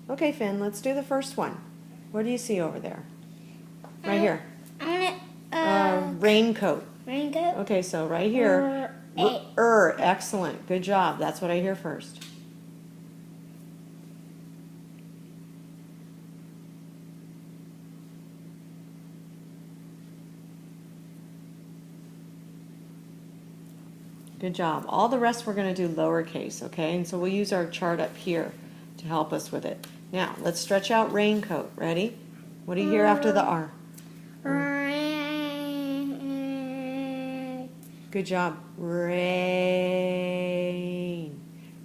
Okay, Finn, let's do the first one. What do you see over there? Right here. I want Raincoat. raincoat. Okay, so right here. Excellent. Good job. That's what I hear first. Good job. All the rest we're going to do lowercase, okay? And so we'll use our chart up here to help us with it. Now, let's stretch out raincoat. Ready? What do you hear after the R? Rain. Good job. Rain.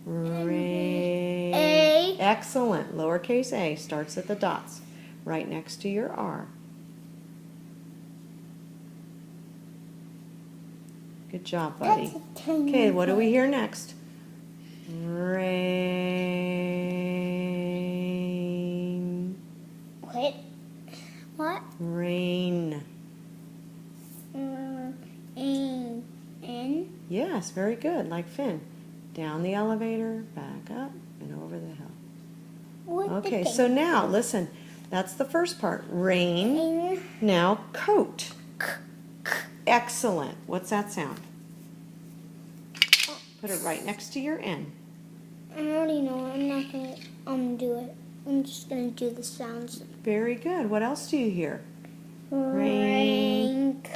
Rain. A. Excellent. Lowercase a starts at the dots, right next to your R. Good job, buddy. Okay, what do we hear next? Rain. Wait. What? Rain. N. Yes, very good, like Finn. Down the elevator, back up, and over the hill. Okay, so now, listen. That's the first part. Rain. Now, coat. Excellent. What's that sound? Put it right next to your N. I already know. I'm not going to do it. I'm just going to do the sounds. Very good. What else do you hear? Raincoat.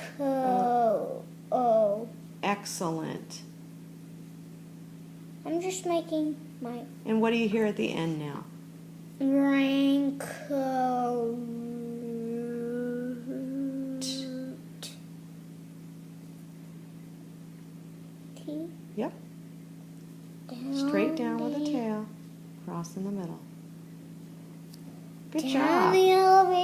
Oh. Excellent. I'm just making my... And what do you hear at the end now? Raincoat. T? Yep. Straight down with a tail. Cross in the middle. Good job. Down the elevator.